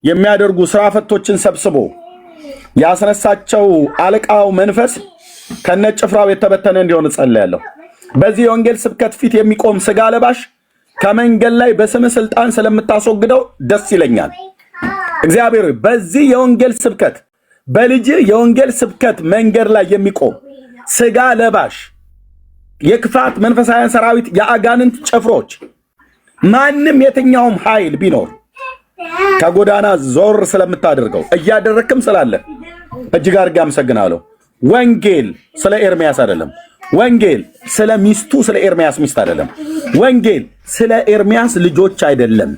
የሚያደርጉ ስራ ፈቶችን ሰብስቦ ያስነሳቸው አለቃው መንፈስ ከነጭፍራው የተበተነ እንዲሆን ጸልያለሁ። በዚህ የወንጌል ስብከት ፊት የሚቆም ስጋ ለባሽ ከመንገድ ላይ በስም ስልጣን ስለምታስወግደው ደስ ይለኛል። እግዚአብሔር በዚህ የወንጌል ስብከት በልጅ የወንጌል ስብከት መንገድ ላይ የሚቆም ስጋ ለባሽ የክፋት መንፈሳውያን ሰራዊት የአጋንንት ጭፍሮች ማንም የትኛውም ኃይል ቢኖር ከጎዳና ዞር ስለምታደርገው እያደረክም ስላለ እጅግ አድርጌ አመሰግናለሁ። ወንጌል ስለ ኤርሚያስ አይደለም። ወንጌል ስለ ሚስቱ ስለ ኤርሚያስ ሚስት አይደለም። ወንጌል ስለ ኤርሚያስ ልጆች አይደለም።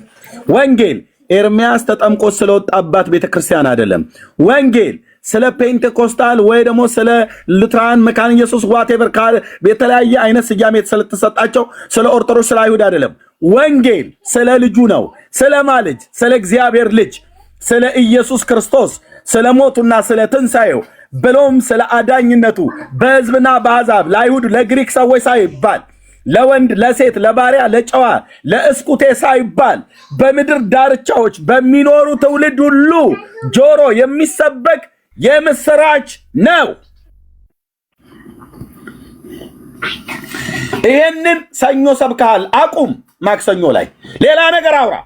ወንጌል ኤርሚያስ ተጠምቆ ስለወጣባት ቤተክርስቲያን አይደለም። ወንጌል ስለ ፔንቴኮስታል ወይ ደግሞ ስለ ሉትራን መካነ ኢየሱስ ዋቴቨር የተለያየ አይነት ስያሜ ስለተሰጣቸው ስለ ኦርቶዶክስ ስለ አይሁድ አይደለም። ወንጌል ስለ ልጁ ነው። ስለ ማልጅ ስለ እግዚአብሔር ልጅ ስለ ኢየሱስ ክርስቶስ ስለ ሞቱና ስለ ትንሣኤው ብሎም ስለ አዳኝነቱ በሕዝብና በአሕዛብ ለአይሁድ ለግሪክ ሰዎች ሳይባል ለወንድ ለሴት ለባሪያ ለጨዋ ለእስኩቴ ሳይባል በምድር ዳርቻዎች በሚኖሩ ትውልድ ሁሉ ጆሮ የሚሰበክ የምስራች ነው። ይሄንን ሰኞ ሰብከሃል፣ አቁም። ማክሰኞ ላይ ሌላ ነገር አውራ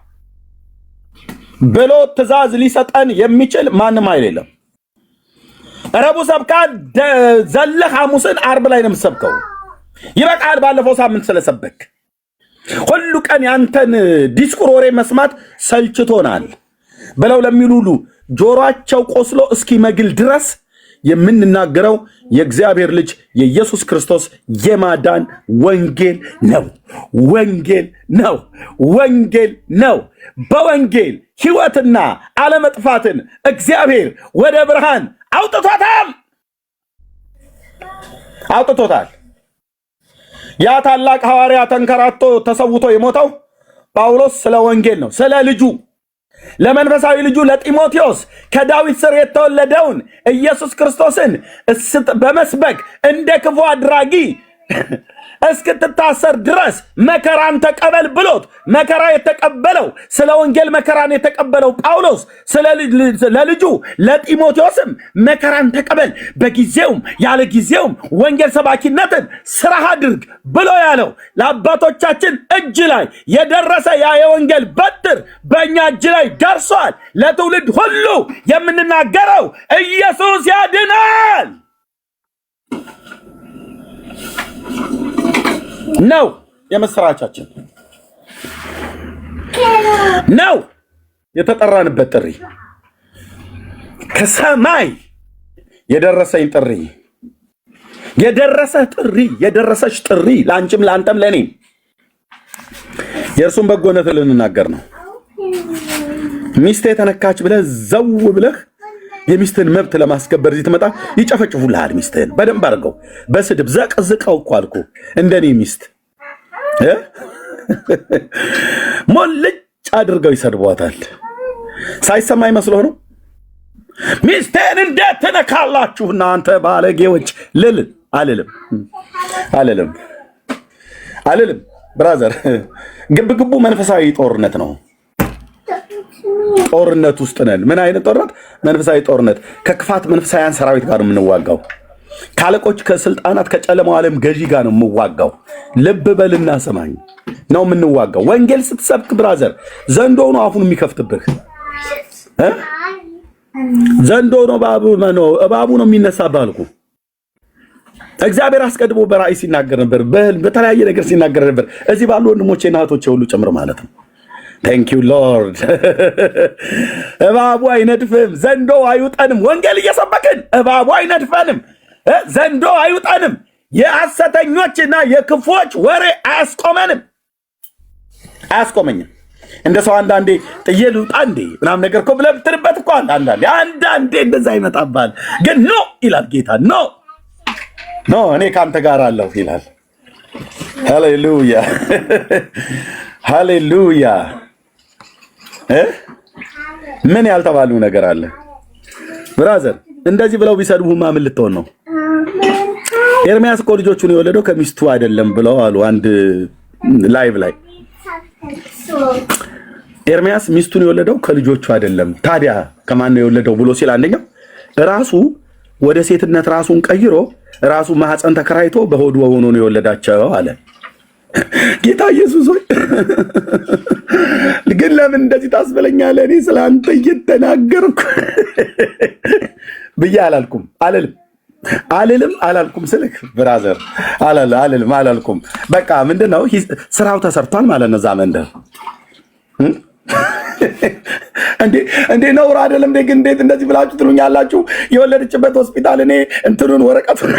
ብሎ ትእዛዝ ሊሰጠን የሚችል ማንም ኃይል የለም። ረቡዕ ሰብከሃል፣ ዘለህ ሐሙስን ዓርብ ላይ ነው የምትሰብከው። ይበቃል። ባለፈው ሳምንት ስለሰበክ ሁሉ ቀን ያንተን ዲስኩር ወሬ መስማት ሰልችቶናል ብለው ለሚሉ ሁሉ ጆሮአቸው ቆስሎ እስኪመግል ድረስ የምንናገረው የእግዚአብሔር ልጅ የኢየሱስ ክርስቶስ የማዳን ወንጌል ነው። ወንጌል ነው። ወንጌል ነው። በወንጌል ሕይወትና አለመጥፋትን እግዚአብሔር ወደ ብርሃን አውጥቶታል። ያ ታላቅ ሐዋርያ ተንከራቶ ተሰውቶ የሞተው ጳውሎስ ስለ ወንጌል ነው። ስለ ልጁ ለመንፈሳዊ ልጁ ለጢሞቴዎስ ከዳዊት ስር የተወለደውን ኢየሱስ ክርስቶስን በመስበክ እንደ ክፉ አድራጊ እስክትታሰር ድረስ መከራን ተቀበል ብሎት መከራ የተቀበለው ስለ ወንጌል መከራን የተቀበለው ጳውሎስ ለልጁ ለጢሞቴዎስም መከራን ተቀበል፣ በጊዜውም ያለ ጊዜውም ወንጌል ሰባኪነትን ስራህ አድርግ ብሎ ያለው ለአባቶቻችን እጅ ላይ የደረሰ ያ የወንጌል በትር በእኛ እጅ ላይ ደርሷል። ለትውልድ ሁሉ የምንናገረው ኢየሱስ ያድናል ነው። የምስራቻችን ነው። የተጠራንበት ጥሪ ከሰማይ የደረሰኝ ጥሪ፣ የደረሰህ ጥሪ፣ የደረሰች ጥሪ ለአንቺም ለአንተም ለእኔም የእርሱን በጎነት ልንናገር ነው። ሚስቴ ተነካች ብለህ ዘው ብለህ የሚስትህን መብት ለማስከበር እዚህ ትመጣ ይጨፈጭፉልሃል። ሚስትህን በደንብ አድርገው በስድብ ዘቅዝቀው እኮ አልኩ። እንደኔ ሚስት ሞልጭ አድርገው ይሰድቧታል። ሳይሰማኝ መስሎህ ነው። ሚስቴን እንዴት ትነካላችሁ እናንተ ባለጌዎች ልል አልልም። ብራዘር ግብግቡ መንፈሳዊ ጦርነት ነው። ጦርነት ውስጥ ነን። ምን አይነት ጦርነት? መንፈሳዊ ጦርነት። ከክፋት መንፈሳውያን ሰራዊት ጋር ነው የምንዋጋው። ካለቆች፣ ከስልጣናት፣ ከጨለማው ዓለም ገዢ ጋር ነው የምንዋጋው። ልብ በልና ሰማኝ ነው የምንዋጋው። ወንጌል ስትሰብክ ብራዘር ዘንዶ ነው አፉን የሚከፍትብህ። ዘንዶ ነው እባቡ ነው የሚነሳብህ አልኩ። እግዚአብሔር አስቀድሞ በራእይ ሲናገር ነበር፣ በተለያየ ነገር ሲናገር ነበር። እዚህ ባሉ ወንድሞቼና እህቶቼ ሁሉ ጭምር ማለት ነው። ታንክ ዩ ሎርድ። እባቡ አይነድፍም፣ ዘንዶ አይውጠንም። ወንጌል እየሰበክን እባቡ አይነድፈንም፣ ዘንዶ አይውጠንም። የሐሰተኞችና የክፎች ወሬ አያስቆመኝም። እንደ ሰው አንዳንዴ ጥዬ ልውጣ እንዴ ምናምን ነገር እኮ ብለህ ብትልበት እኮ አንዳንዴ እንደዛ ይመጣብሃል። ግን ኖ ይላል ጌታ፣ ኖ እኔ ከአንተ ጋር አለሁ ይላል። ሃሌሉያ ሃሌሉያ። ምን ያልተባሉ ነገር አለ ብራዘር? እንደዚህ ብለው ቢሰድቡማ ምን ልትሆን ነው? ኤርሚያስ እኮ ልጆቹን የወለደው ከሚስቱ አይደለም ብለው አሉ አንድ ላይቭ ላይ። ኤርሚያስ ሚስቱን የወለደው ከልጆቹ አይደለም። ታዲያ ከማን ነው የወለደው ብሎ ሲል አንደኛው ራሱ ወደ ሴትነት ራሱን ቀይሮ ራሱ ማህፀን ተከራይቶ በሆዱ ሆኖ ነው የወለዳቸው አለ። ጌታ ኢየሱስ ሆይ ግን ለምን እንደዚህ ታስበለኛለህ? እኔ ስለአንተ እየተናገርኩ ብዬ አላልኩም ስልክ ብራዘር አላልኩም። በቃ ምንድነው ስራው ተሰርቷል ማለት ነው። እዛ መንደር እንዴ ነውር አይደለም እንዴ? እንዴት እንደዚህ ብላችሁ ትሉኛላችሁ? የወለደችበት ሆስፒታል እኔ እንትኑን ወረቀቱን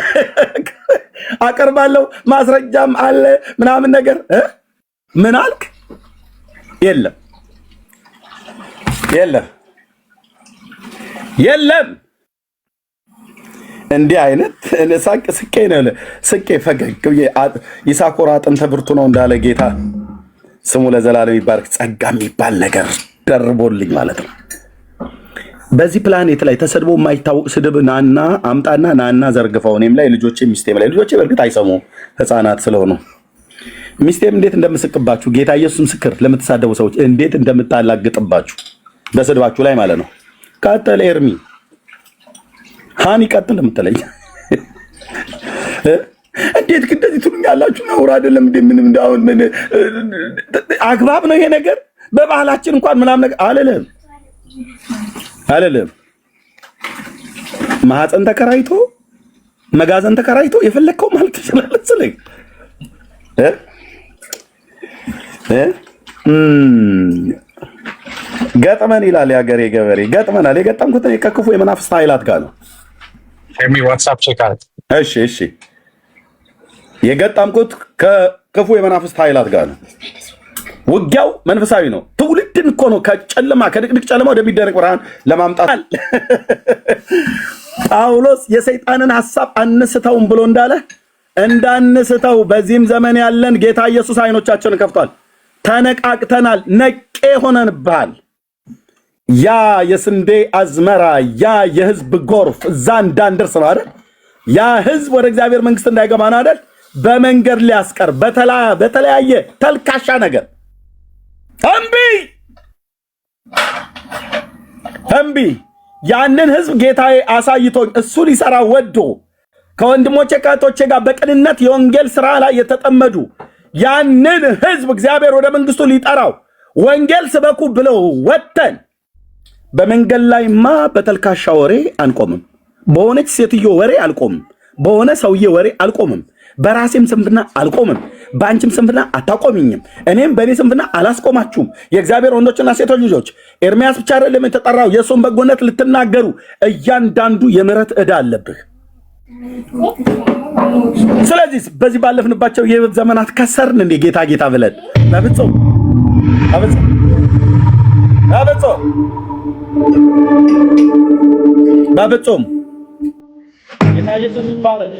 አቀርባለሁ ማስረጃም አለ ምናምን ነገር ምን አልክ? የለም እንዲህ አይነት ስቄ ፈገግ ይሳኮር አጥንተ ብርቱ ነው እንዳለ ጌታ ስሙ ለዘላለም ይባረክ። ጸጋ የሚባል ነገር ደርቦልኝ ማለት ነው። በዚህ ፕላኔት ላይ ተሰድቦ የማይታወቅ ስድብ ናና አምጣና ናና ዘርግፈው እኔም ላይ ልጆቼ ሚስቴም ላይ ልጆቼ በእርግጥ አይሰሙ ህፃናት ስለሆኑ ሚስቴም እንዴት እንደምስቅባችሁ ጌታ ኢየሱስ ምስክር ለምትሳደቡ ሰዎች እንዴት እንደምታላግጥባችሁ በስድባችሁ ላይ ማለት ነው። ቀጥል ኤርሚ ሃኒ ቀጥል የምትለኝ እንዴት እንደዚህ ትሉኛላችሁ? ነውር አይደለም እንዴ? ምንም እንዳውን ምን አግባብ ነው ይሄ ነገር? በባህላችን እንኳን ምናምን ነገር አለለም። ማህፀን ተከራይቶ መጋዘን ተከራይቶ የፈለከው ማለት ትችላለህ። ስለኝ ገጥመን ይላል ያገሬ ገበሬ። ገጥመናል። የገጠምኩት ከክፉ የመናፍስት ኃይላት ጋር ነው። ዋትስአፕ ቼክ አለ። እሺ የገጠምኩት ከክፉ የመናፍስት ኃይላት ጋር ነው። ውጊያው መንፈሳዊ ነው። ትውልድን እኮ ነው ከጨለማ ከድቅድቅ ጨለማ ወደሚደነቅ ብርሃን ለማምጣት ጳውሎስ የሰይጣንን ሐሳብ አንስተውም ብሎ እንዳለ እንዳንስተው በዚህም ዘመን ያለን ጌታ ኢየሱስ አይኖቻችንን ከፍቷል። ተነቃቅተናል፣ ነቄ ሆነንብሃል። ያ የስንዴ አዝመራ ያ የህዝብ ጎርፍ እዛ እንዳንደርስ ነው አይደል? ያ ህዝብ ወደ እግዚአብሔር መንግስት እንዳይገባ ነው አይደል? በመንገድ ሊያስቀር በተለያየ ተልካሻ ነገር እምቢ ያንን ህዝብ ጌታዬ አሳይቶኝ እሱ ሊሰራ ወዶ ከወንድሞቼ ከእህቶቼ ጋር በቅንነት የወንጌል ስራ ላይ የተጠመዱ ያንን ህዝብ እግዚአብሔር ወደ መንግስቱ ሊጠራው ወንጌል ስበኩ ብለው ወተን በመንገድ ላይማ በተልካሻ ወሬ አንቆምም። በሆነች ሴትዮ ወሬ አልቆምም። በሆነ ሰውዬ ወሬ አልቆምም። በራሴም ስንፍና አልቆምም። በአንቺም ስንፍና አታቆሚኝም። እኔም በእኔ ስንፍና አላስቆማችሁም። የእግዚአብሔር ወንዶችና ሴቶች ልጆች ኤርሚያስ ብቻ አይደለም የተጠራው የእሱን በጎነት ልትናገሩ። እያንዳንዱ የምህረት ዕዳ አለብህ። ስለዚህ በዚህ ባለፍንባቸው የህይወት ዘመናት ከሰርን እንዴ ጌታ ጌታ ብለን በፍጹም ጌታ ኢየሱስ ይባረክ።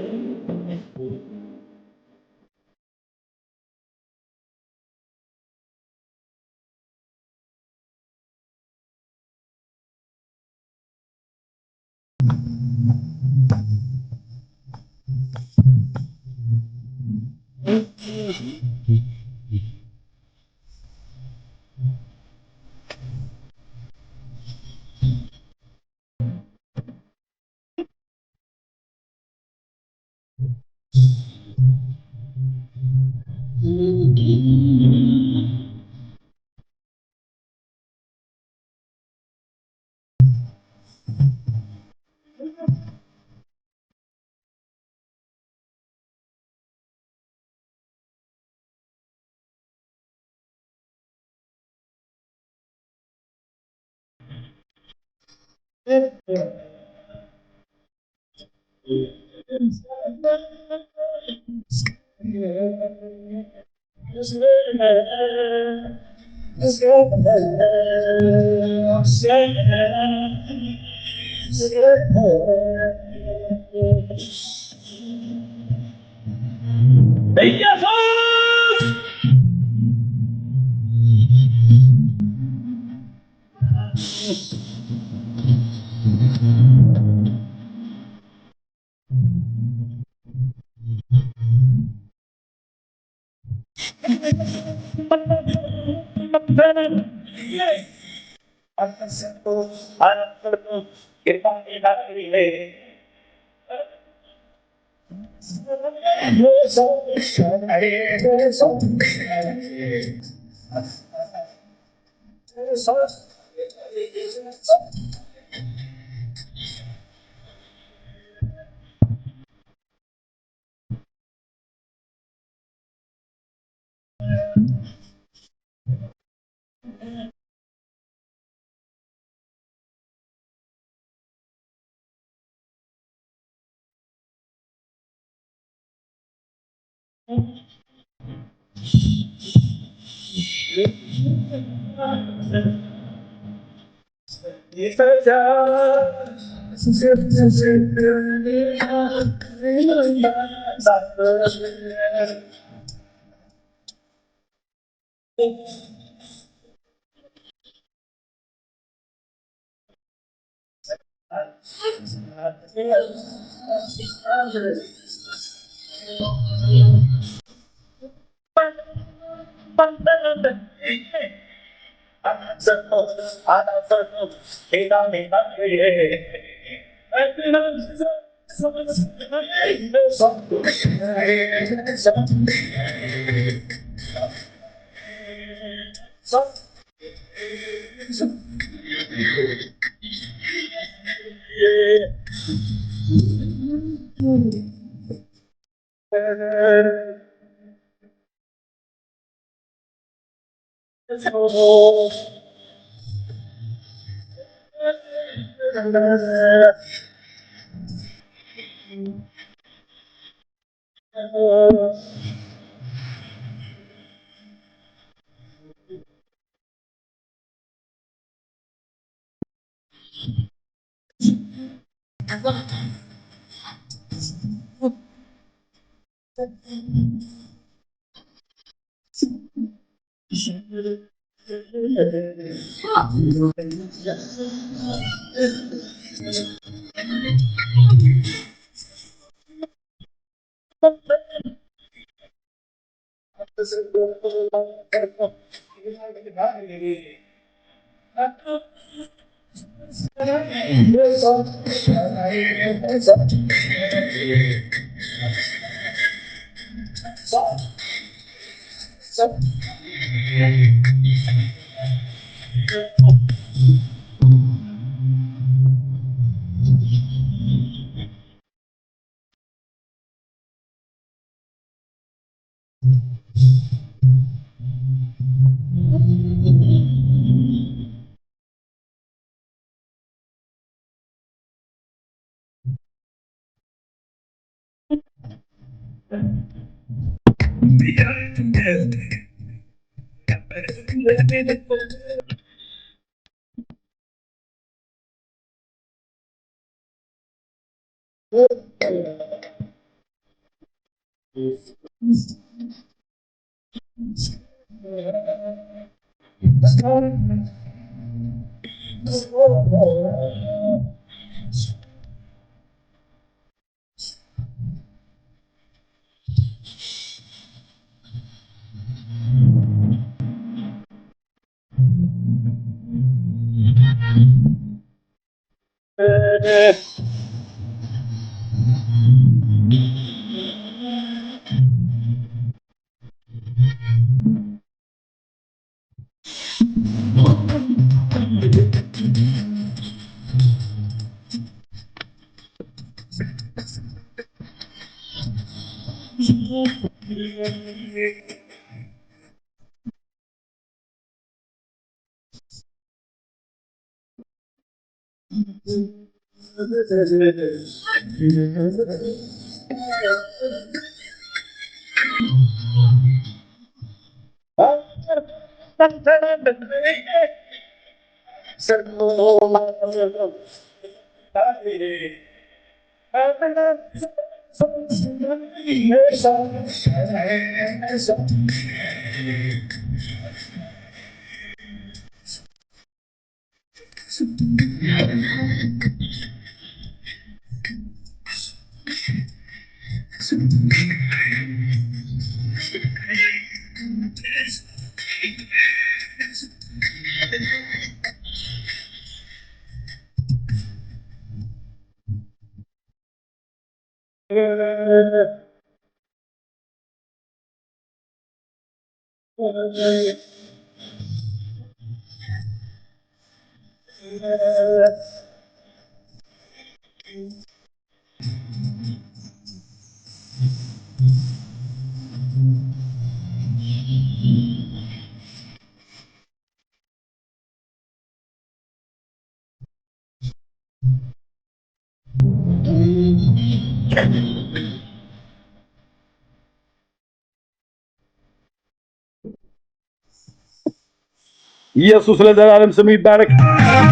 ኢየሱስ ለዘላለም ስሙ ይባረክ።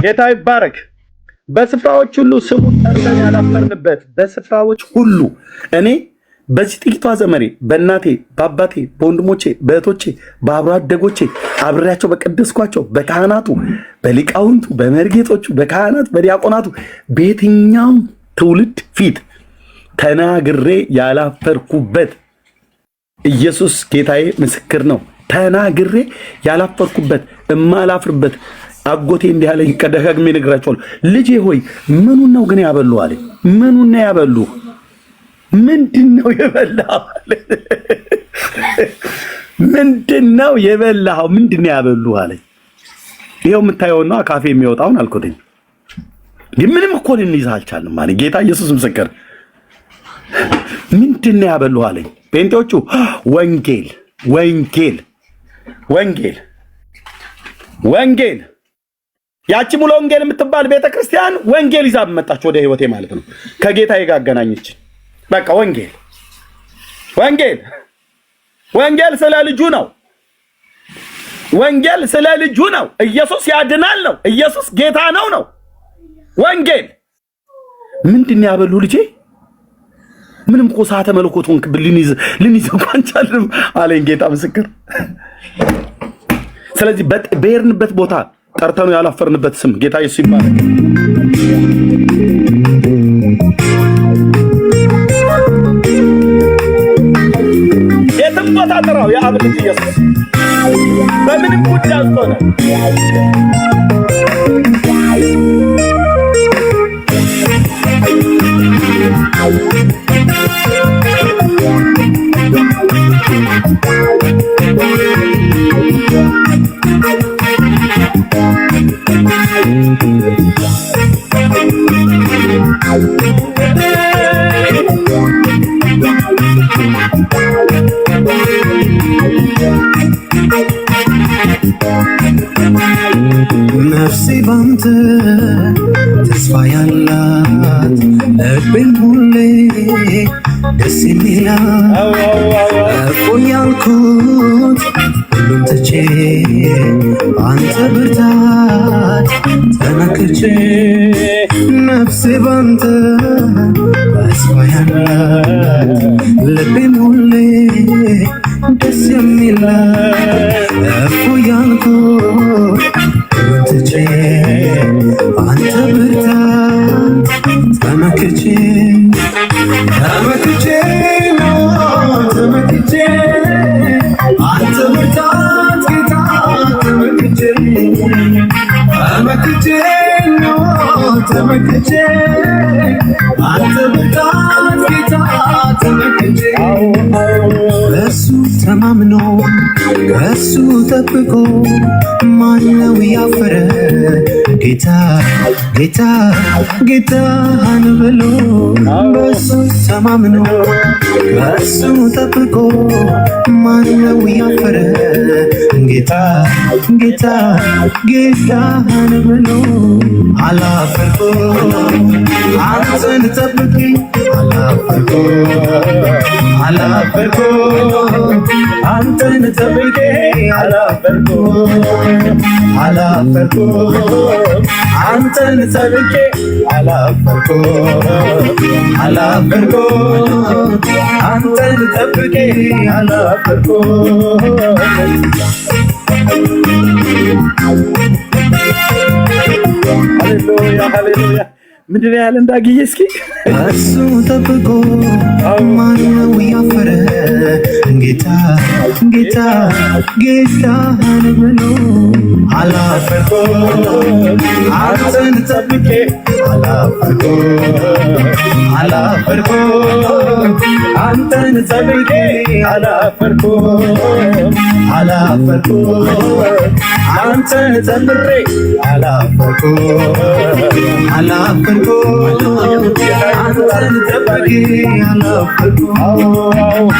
ጌታ ይባረክ። በስፍራዎች ሁሉ ስሙን ጠርተን ያላፈርንበት በስፍራዎች ሁሉ እኔ በዚህ ጥቂቷ ዘመኔ በእናቴ በአባቴ በወንድሞቼ በእህቶቼ በአብሮ አደጎቼ አብሬያቸው በቀደስኳቸው በካህናቱ በሊቃውንቱ በመርጌቶቹ በካህናት በዲያቆናቱ በየትኛውም ትውልድ ፊት ተናግሬ ያላፈርኩበት ኢየሱስ ጌታዬ ምስክር ነው። ተናግሬ ያላፈርኩበት እማላፍርበት አጎቴ እንዲህ አለኝ። ከደጋግሜ ነግራቸዋለሁ። ልጄ ሆይ ምኑን ነው ግን ያበሉ አለኝ። ምኑን ነው ያበሉ? ምንድን ነው የበላው? ምንድን ነው የበላው? ምንድን ነው ያበሉ አለኝ። ይኸው የምታየውና ካፌ የሚወጣውን አልኩትኝ። ምንም እኮ ልንይዝ አልቻልንም አለኝ። ጌታ ኢየሱስ ምስክር። ምንድን ነው ያበሉ አለኝ። ጴንጤዎቹ ወንጌል ወንጌል ወንጌል ወንጌል ያቺ ሙሉ ወንጌል የምትባል ቤተክርስቲያን ወንጌል ይዛ መጣች ወደ ህይወቴ ማለት ነው። ከጌታዬ ጋር አገናኘች። በቃ ወንጌል ወንጌል ወንጌል ስለ ልጁ ነው። ወንጌል ስለ ልጁ ነው። ኢየሱስ ያድናል ነው። ኢየሱስ ጌታ ነው ነው ወንጌል። ምንድን ነው ያበሉ ልጄ? ምንም እኮ ሰዓተ መለኮቱን ልንይዝ እንኳን ቻልንም አለኝ ጌታ ምስክር። ስለዚህ በሄድንበት ቦታ ጠርተነው ያላፈርንበት ስም ጌታ ኢየሱስ ይባላል። የትም ቦታ ጥራው የአብ ልጅ ኢየሱስ በምንም ጉዳይ አልሆነ። ነፍሴ ባንተ ተስፋ ያላት ልቤም ሁሌ ደስ የሚላት እፎይ ያልኩት ሁሉም ትቼ አንተ ብርታት ተመክቼ ነፍሴ ባንተ ተስፋ ያላት ልቤም ሁሌ ደስ የሚላት እፎይ ያልኩት ትቼ አንተ ብርታት ተመክቼ አንተ ብርታት ጌታ ተመክቼ አንተ ብርታት ጌታ ተመክቼ በሱ ተማምኖ በሱ ጠብቆ ማነው ያፈረ? ጌታ ጌታ ጌታን ብሎ በሱ ተማምኖ በሱ ጠብቆ ማነው ያፈረ? ጌታ ጌታ ጌታን ብሎ አላፈርኩ አንተን ጠብቄ አላፈርኩ አንተን ጠብቄ አላፈርኩ አንተን ጠብቄ አላፈርኩ አንተን ጠብቄ አላፈርኩ። ሃሌሉያ ሃሌሉያ። ምንድን ነው ያለ እንዳግዬ እስኪ እሱ ጠብቆ ማነው ያፈረ? ጌታ ጌታ ጌታን ብሎ አላፈርኩ አንተን ጠብቄ አላፈርኩም አንተን ጠብቄ አላፈርኩም አንተን ዘምሬ አላፈርኩም አንተን ጠብቄ አላፈርኩም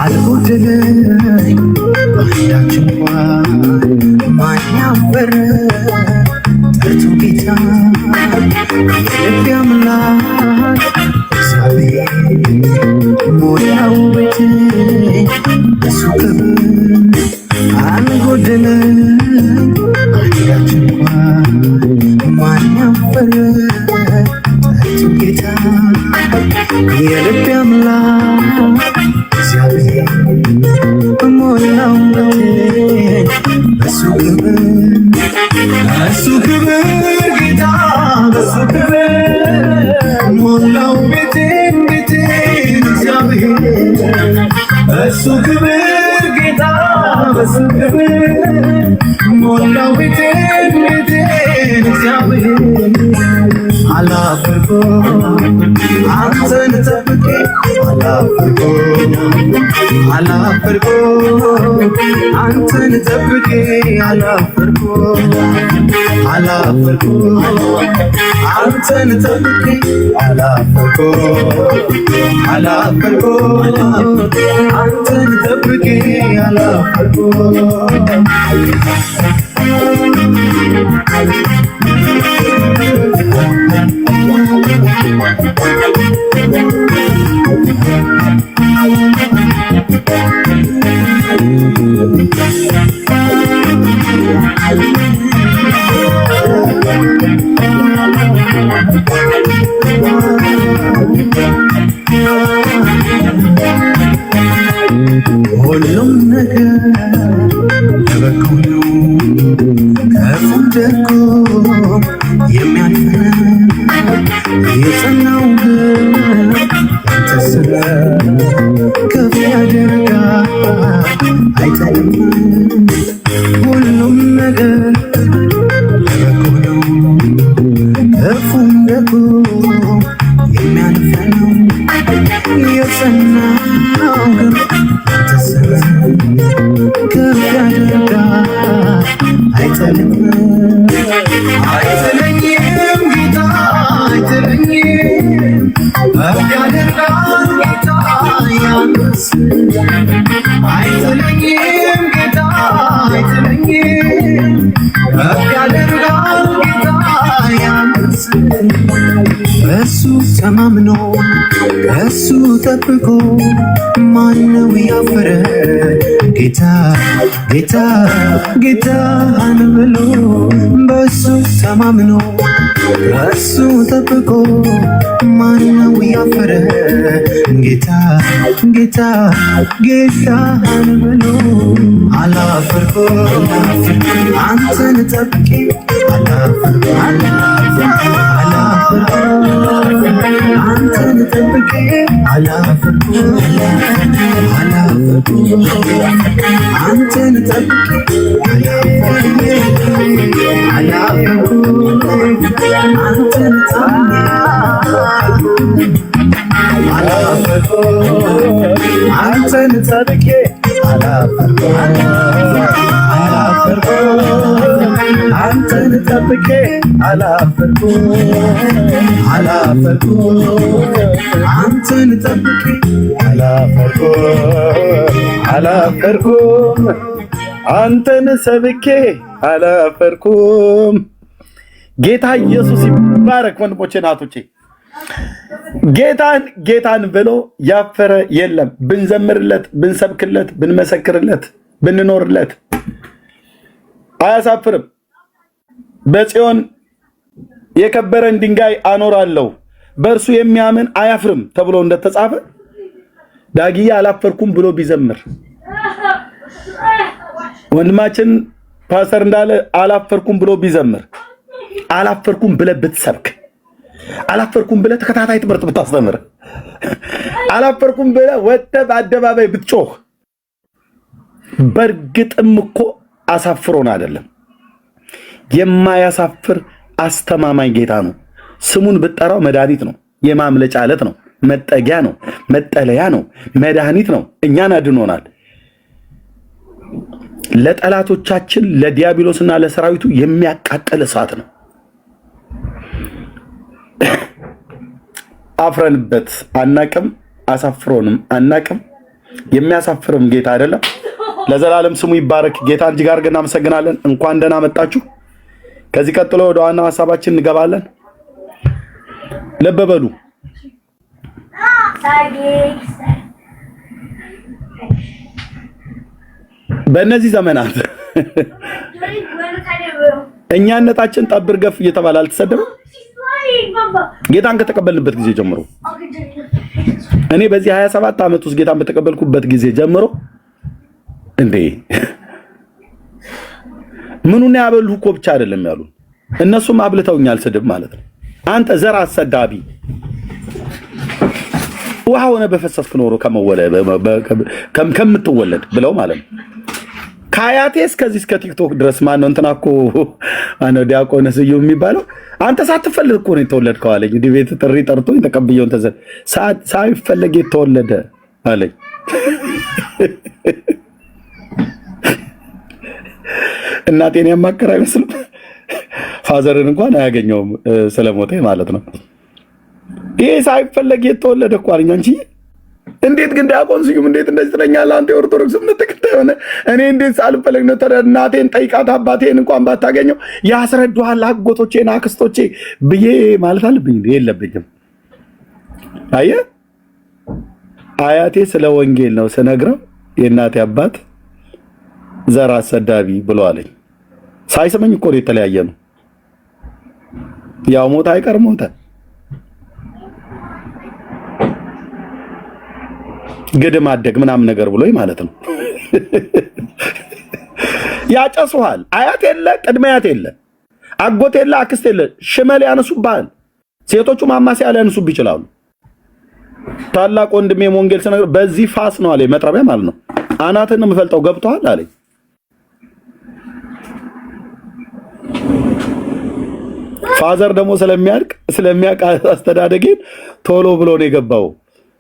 አልጎደለኝ አንዳች እንኳን ማን ያፈረ ጠርቶ ጌታ የልቤ አምላክ እግዚአብሔር ሞላው ቤቴ በሱ ክብር አልጎደለኝ አንዳች እንኳን ማን ያፈረ ጠርቶ ጌታ የልቤ አምላክ እግዚአብሔር ሞላው ቤቴን በሱ ክብር ጌታ በሱ ክብር ሞላው ቤቴን እግዚአብሔር በሱ ክብር ጌታ በሱ ክብር ሞላው ቤቴን እግዚአብሔር አላፈርኩም አንተን ጠብቄ አላፈርኩም አንተን ጠብቄ አላፈርኩም አንተን ጠብቄ አላፈርኩም አንተን ጠብቄ አላፈርኩም ሁሉም ነገር ለበጎ ነው ክፉም ደጉም የሚያልፍ የጸናው ግን ያንተ ስራ ከፍ ያደርጋል አይጥልም ሁሉም ነገር ለበጎ ነው ክፉም ደጉም የሚያልፍ ነው የጸናው ግን ያንተ ስራ ከፍ ያደርጋል አይጥለኝም ጌታ አይጥለኝም ከፍ ያደርጋል ጌታ ያንስ አይጥለኝም ጌታ አይጥለኝም ከፍ ያደርጋል ጌታ ያንስ በሱ ተማምኖ በሱ ጠብቆ ማነው ያፈረ ጌታን ብሎ በሱ ተማምኖ በሱ ጠብቆ ማነው ያፈረ ጌታን ብሎ አላፈርኩም አንተን ጠብቄ አላፈርኩም አንተን ጠብቄ አላፈርኩም አንተን ጠብቄ አላፈርኩም አንተን አንተን ጠብቄ አንተን ጠብቄ አንተን ጠብቄ አላፈርኩም አንተን ሰብኬ አላፈርኩም። ጌታ ኢየሱስ ይባረክ። ወንድሞቼ ናቶቼ ጌታን ብሎ ያፈረ የለም። ብንዘምርለት፣ ብንሰብክለት፣ ብንመሰክርለት፣ ብንኖርለት አያሳፍርም። በጽዮን የከበረን ድንጋይ አኖራለሁ፣ በእርሱ የሚያምን አያፍርም ተብሎ እንደተጻፈ ዳግዬ አላፈርኩም ብሎ ቢዘምር ወንድማችን ፓስተር እንዳለ አላፈርኩም ብሎ ቢዘምር አላፈርኩም ብለህ ብትሰብክ አላፈርኩም ብለህ ተከታታይ ትምህርት ብታስተምር አላፈርኩም ብለህ ወጥተህ በአደባባይ ብትጮህ በእርግጥም እኮ አሳፍሮን አይደለም የማያሳፍር አስተማማኝ ጌታ ነው። ስሙን ብትጠራው መድኃኒት ነው፣ የማምለጫ ዓለት ነው፣ መጠጊያ ነው፣ መጠለያ ነው፣ መድኃኒት ነው። እኛን አድኖናል። ለጠላቶቻችን ለዲያብሎስና ለሰራዊቱ የሚያቃጥል እሳት ነው። አፍረንበት አናቅም፣ አሳፍሮንም አናቅም። የሚያሳፍርም ጌታ አይደለም። ለዘላለም ስሙ ይባረክ። ጌታ እጅግ አድርገን እናመሰግናለን። እንኳን ደህና መጣችሁ። ከዚህ ቀጥሎ ወደ ዋናው ሐሳባችን እንገባለን። ልብ በሉ። በእነዚህ ዘመናት እኛነታችን ጠብር ገፍ እየተባለ አልተሰደበም። ጌታን ከተቀበልንበት ጊዜ ጀምሮ እኔ በዚህ 27 ዓመት ውስጥ ጌታን በተቀበልኩበት ጊዜ ጀምሮ እንዴ ምኑን ያበሉ እኮ ብቻ አይደለም ያሉ እነሱም አብልተውኛል። ስድብ ማለት ነው። አንተ ዘር አሰዳቢ ውሃ ሆነ በፈሰስክ ኖሮ ከምትወለድ ብለው ማለት ነው። ከአያቴ እስከዚህ እስከ ቲክቶክ ድረስ ማን ነው እንትና እኮ ማነው ዲያቆን ስዩም የሚባለው አንተ ሳትፈልግ እኮ ነው የተወለድከው አለኝ። እንዲህ ቤት ጥሪ ጠርቶኝ ተቀብየውን ሳይፈለግ የተወለደ አለኝ። እናቴን ያማከረ አይመስልም። ፋዘርን እንኳን አያገኘውም ስለሞተ ማለት ነው። ይሄ ሳይፈለግ የተወለደ እኮ አለኝ። አንቺ እንዴት ግን ዲያቆን ስዩም እንዴት እንደዚህ ትለኛለህ? አንተ የኦርቶዶክስ እምነት ተከታይ ሆነ እኔ እንዴት ሳልፈለግ ነው? እናቴን ጠይቃት፣ አባቴን እንኳን ባታገኘው ያስረዱሃል፣ አጎቶቼና አክስቶቼ ብዬ ማለት አለብኝ? የለብኝም። አየህ አያቴ ስለ ወንጌል ነው ስነግረው የእናቴ አባት ዘር አሰዳቢ ብሎ አለኝ። ሳይሰመኝ እኮ ነው የተለያየ ነው። ያው ሞት አይቀር ሞተ። ግድም አደግ ምናምን ነገር ብሎኝ ማለት ነው። ያጨሱሃል። አያት የለ ቅድመ አያት የለ አጎት የለ አክስት የለ ሽመል ያነሱብሃል። ሴቶቹ ማማሲያ ሊያነሱብህ ይችላሉ። ታላቅ ወንድሜ ወንጌል ስነግር በዚህ ፋስ ነው አለኝ፣ መጥረቢያ ማለት ነው። አናትን ነው የምፈልጠው ገብቶሃል አለኝ። ፋዘር ደግሞ ስለሚያውቅ አስተዳደጌን ቶሎ ብሎ ነው የገባው።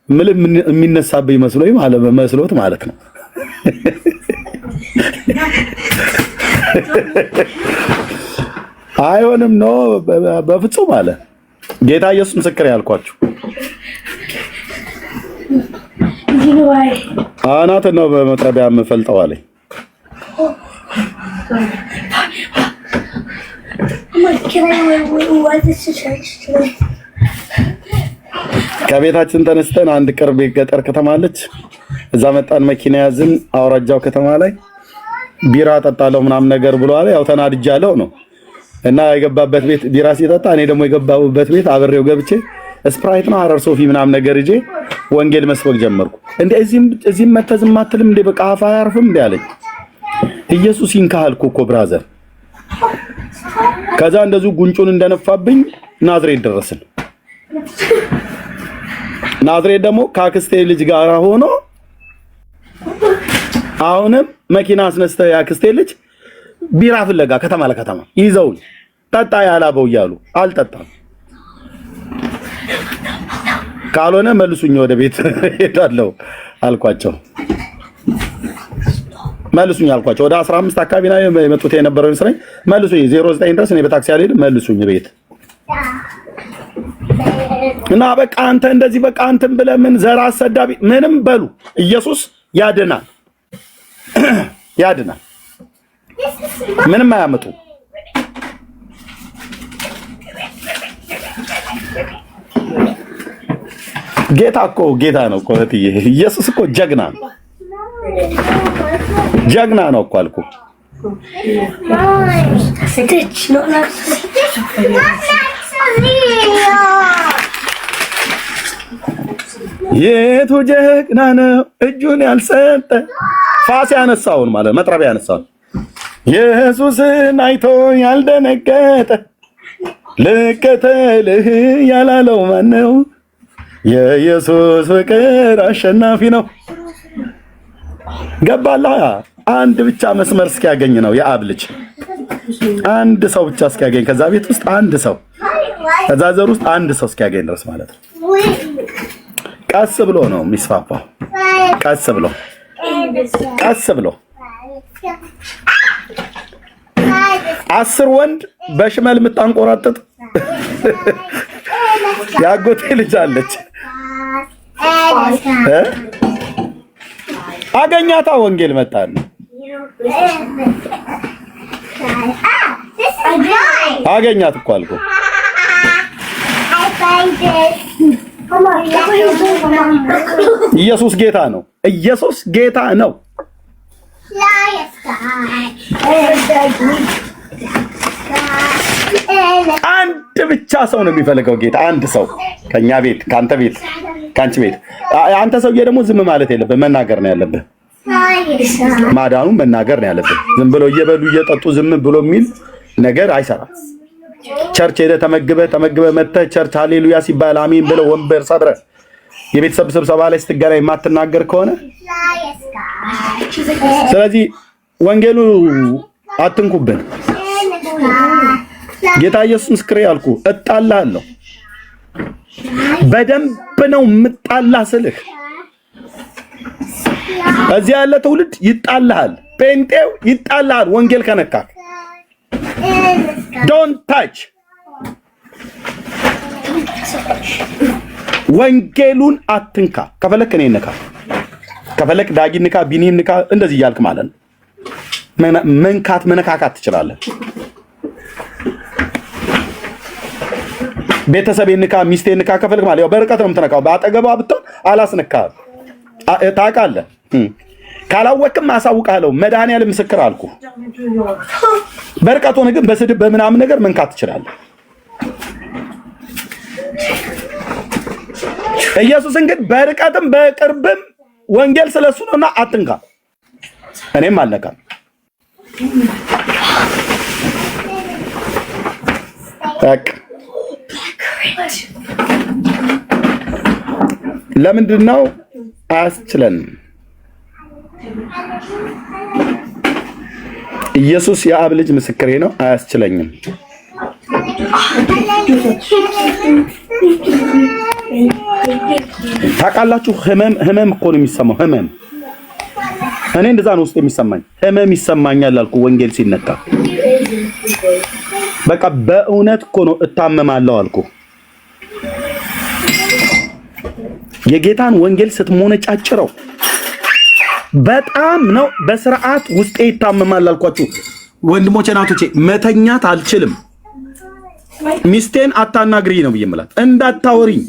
ምንም የሚነሳብኝ መስሎት ማለት ነው። አይሆንም ነው በፍጹም አለ ጌታ ኢየሱስ ምስክር ያልኳችሁ። አናትን ነው በመጥረቢያ የምፈልጠው አለኝ። ከቤታችን ተነስተን አንድ ቅርብ ገጠር ከተማ አለች። እዛ መጣን፣ መኪና ያዝን። አውራጃው ከተማ ላይ ቢራ ጠጣለው ምናምን ነገር ብሎ አለ። ያው ተናድጃለሁ ነው እና የገባበት ቤት ቢራ ሲጠጣ እኔ ደግሞ የገባበት ቤት አብሬው ገብቼ ስፕራይት ነው ሐረር ሶፊ ምናምን ነገር ይዤ ወንጌል መስበክ ጀመርኩ። እንዴ እዚህም መተዝም አትልም እንዴ በቃ አፍ አያርፍም እንዴ አለኝ። ኢየሱስ ይንካልኩ እኮ ብራዘር። ከዛ እንደዚሁ ጉንጩን እንደነፋብኝ ናዝሬት ደረስን። ናዝሬት ደግሞ ከአክስቴ ልጅ ጋር ሆኖ አሁንም መኪና አስነስተ የአክስቴ ልጅ ቢራ ፍለጋ ከተማ ለከተማ ይዘው ጠጣ ያላበው እያሉ አልጠጣም። ካልሆነ መልሱኝ ወደ ቤት ሄዳለሁ አልኳቸው። መልሱኝ አልኳቸው። ወደ 15 አካባቢ ነው የመጡት የነበረው ይመስለኝ። መልሱኝ 09 ድረስ እኔ በታክሲ አልሄድም፣ መልሱኝ ቤት እና በቃ አንተ እንደዚህ በቃ አንተም ብለህ ምን ዘር አሰዳቢ ምንም በሉ። ኢየሱስ ያድናል፣ ያድናል። ምንም አያመጡ። ጌታ እኮ ጌታ ነው እኮ እህትዬ። ኢየሱስ እኮ ጀግና ነው፣ ጀግና ነው እኮ አልኩ። የቱ ጀግና ነው እጁን ያልሰጠ ፋስ ያነሳውን ማለት መጥረቢያ ያነሳውን ኢየሱስን አይቶ ያልደነገጠ ልከተልህ ያላለው ማነው? የኢየሱስ ፍቅር አሸናፊ ነው። ገባላ? አንድ ብቻ መስመር እስኪያገኝ ነው የአብ ልጅ። አንድ ሰው ብቻ እስኪያገኝ ከዛ ቤት ውስጥ አንድ ሰው ከዛ ዘር ውስጥ አንድ ሰው እስኪያገኝ ድረስ ማለት ነው። ቀስ ብሎ ነው የሚስፋፋው። ቀስ ብሎ ቀስ ብሎ 10 ወንድ በሽመል የምታንቆራጥጥ ያጎቴ ልጅ አለች። አገኛታ ወንጌል መጣን። አገኛት እኮ አልኩ። ኢየሱስ ጌታ ነው። ኢየሱስ ጌታ ነው። አንድ ብቻ ሰው ነው የሚፈልገው ጌታ። አንድ ሰው ከኛ ቤት፣ ካንተ ቤት፣ ካንቺ ቤት። አንተ ሰውዬ ደግሞ ዝም ማለት የለብህ፣ መናገር ነው ያለብህ። ማዳኑን መናገር ነው ያለብህ። ዝም ብሎ እየበሉ እየጠጡ ዝም ብሎ የሚል ነገር አይሰራም። ቸርች ሄደህ ተመግበህ መተህ ቸርች ሃሌሉያ ሲባል አሜን ብለው ወንበር ሰብረህ የቤተሰብ ስብሰባ ላይ ስትገናኝ የማትናገር ከሆነ ስለዚህ ወንጌሉ አትንኩብን። ጌታ ኢየሱስ ምስክሬ ያልኩ እጣላለሁ። በደንብ ነው የምጣላ ስልህ እዚህ ያለ ትውልድ ይጣላል። ጴንጤው ይጣላል። ወንጌል ከነካክ ዶንት ታች ወንጌሉን አትንካ። ከፈለክ እኔ ነካ፣ ከፈለክ ዳጊ ንካ፣ ቢኒ ንካ፣ እንደዚህ እያልክ ማለት ነው። መንካት መነካካት ትችላለህ። ቤተሰብ ንካ፣ ሚስቴ ንካ፣ ከፈለክ ማለት ያው በርቀት ነው የምትነካው። በአጠገቧ ብትሆን አላስነካህም። ታውቃለህ። ካላወቅም አሳውቃለሁ። መድኃኒዓለም ምስክር አልኩ። በርቀት ሆነ ግን በስድብ በምናምን ነገር መንካት ትችላለህ። ኢየሱስን ግን በርቀትም በቅርብም ወንጌል ስለሱ ነውና አትንካ። እኔም አልነካም። ለምንድን ነው አያስችለንም? ኢየሱስ የአብ ልጅ ምስክሬ ነው። አያስችለኝም። ታውቃላችሁ፣ ህመም እኮ ነው የሚሰማው። ህመም እኔ እንደዛ ነው ውስጥ የሚሰማኝ። ህመም ይሰማኛል አልኩ ወንጌል ሲነካ። በቃ በእውነት እኮ ነው እታመማለሁ አልኩ። የጌታን ወንጌል ስትሞነጫጭረው በጣም ነው በስርዓት ውስጤ ይታመማል አልኳችሁ ወንድሞቼ ናቶቼ። መተኛት አልችልም። ሚስቴን አታናግሪኝ ነው ብዬ የምላት። እንዳታወሪኝ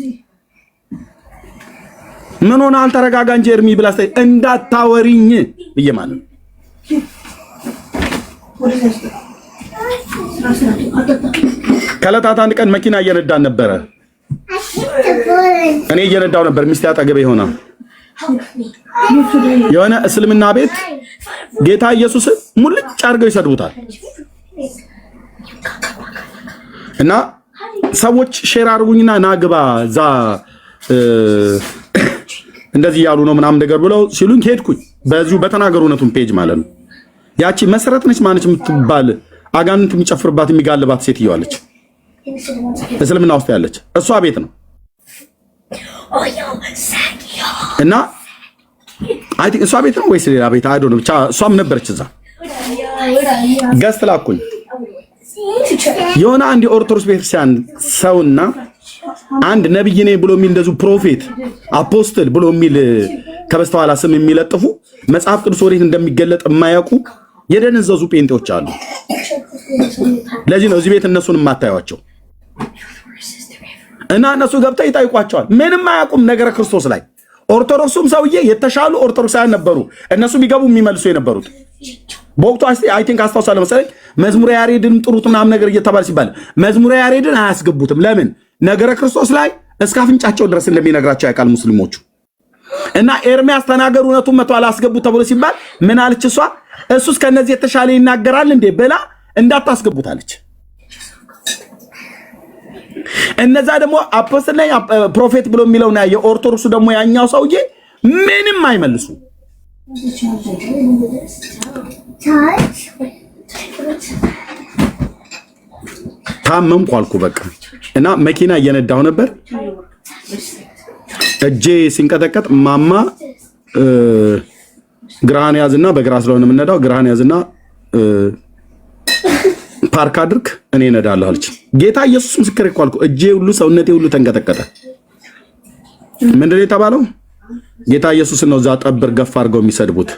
ምን ሆነ አልተረጋጋ እንጂ እርሚ ብላ እንዳታወሪኝ ብዬ ማለት ከዕለታት አንድ ቀን መኪና እየነዳን ነበረ። እኔ እየነዳው ነበር። ሚስቴ አጠገቤ ሆና የሆነ እስልምና ቤት ጌታ ኢየሱስን ሙልጭ አድርገው ይሰድቡታል። እና ሰዎች ሼር አድርጉኝና ናግባ ዛ እንደዚህ ያሉ ነው ምናምን ነገር ብለው ሲሉኝ ሄድኩኝ። በዚሁ በተናገሩ እውነቱን ፔጅ ማለት ነው። ያቺ መሰረት ነች ማነች የምትባል አጋንንት የሚጨፍርባት የሚጋልባት ሴትዮ አለች፣ እስልምና ውስጥ ያለች። እሷ ቤት ነው እና አይ ቲንክ እሷ ቤት ነው ወይስ ሌላ ቤት አይዶ ነው። ብቻ እሷም ነበረች እዛ። ገስት ላኩኝ። የሆነ አንድ የኦርቶዶክስ ቤተክርስቲያን ሰውና አንድ ነብይ ነኝ ብሎ የሚል እንደዚሁ ፕሮፌት አፖስትል ብሎ የሚል ከበስተኋላ ስም የሚለጥፉ መጽሐፍ ቅዱስ ወዴት እንደሚገለጥ የማያውቁ የደነዘዙ ጴንጤዎች አሉ። ለዚህ ነው እዚህ ቤት እነሱን የማታዩቸው። እና እነሱ ገብተው ይጠይቋቸዋል። ምንም አያውቁም ነገረ ክርስቶስ ላይ። ኦርቶዶክሱም ሰውዬ የተሻሉ ኦርቶዶክሳውያን ነበሩ። እነሱ ቢገቡ የሚመልሱ የነበሩት በወቅቱ አይ ቲንክ አስታውሳለሁ መሰለኝ መዝሙረ ያሬድን ጥሩት ምናምን ነገር እየተባለ ሲባል መዝሙረ ያሬድን አያስገቡትም። ለምን? ነገረ ክርስቶስ ላይ እስከ አፍንጫቸው ድረስ እንደሚነግራቸው ያውቃል ሙስሊሞቹ። እና ኤርሚያስ ተናገር እውነቱን መቶ አላስገቡ ተብሎ ሲባል ምን አለች እሷ? እሱስ ከነዚህ የተሻለ ይናገራል እንዴ ብላ እንዳታስገቡታለች። እነዛ ደግሞ አፖስትል ላይ ፕሮፌት ብሎ የሚለው ነው። የኦርቶዶክሱ ደግሞ ያኛው ሰውዬ ምንም አይመልሱ። ታመምኩ አልኩ በቃ። እና መኪና እየነዳሁ ነበር እጄ ሲንቀጠቀጥ ማማ ግራህን ያዝና በግራ ስለሆነ የምነዳው ግራህን ያዝና ፓርክ አድርግ እኔ እነዳለሁ አለች። ጌታ ኢየሱስ ምስክር እኮ አልኩ። እጄ ሁሉ ሰውነቴ ሁሉ ተንቀጠቀጠ። ምንድነው የተባለው? ጌታ ኢየሱስ ነው እዛ ጠብር ገፍ አድርገው የሚሰድቡት።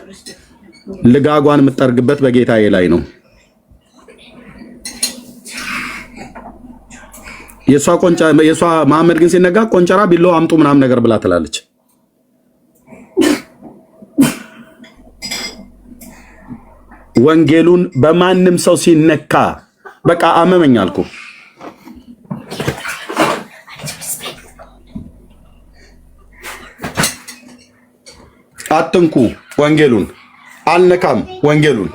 ልጋጓን የምጠርግበት በጌታዬ ላይ ነው። የሷ መሐመድ ግን ሲነጋ ቆንጨራ ቢሎ አምጡ ምናምን ነገር ብላ ትላለች። ወንጌሉን በማንም ሰው ሲነካ በቃ አመመኝ አልኩ። አትንኩ ወንጌሉን፣ አልነካም ወንጌሉን፣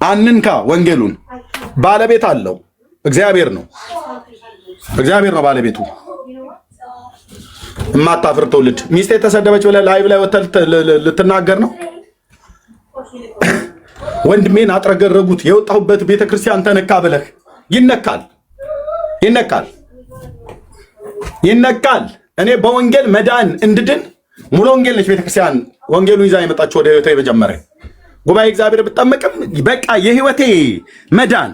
አንንካ ወንጌሉን። ባለቤት አለው እግዚአብሔር ነው። እግዚአብሔር ነው ባለቤቱ። እማታፍር ትውልድ ሚስቴ ተሰደበች ብለህ ላይቭ ላይ ወተህ ልትናገር ነው? ወንድሜን አጥረገረጉት የወጣሁበት ቤተክርስቲያን ተነካ ብለህ ይነካል፣ ይነካል፣ ይነካል። እኔ በወንጌል መዳን እንድድን ሙሉ ወንጌል ነች ቤተክርስቲያን ወንጌሉን ይዛ የመጣችው ወደ ህይወቴ በጀመረ ጉባኤ እግዚአብሔር ብጠመቅም በቃ የህይወቴ መዳን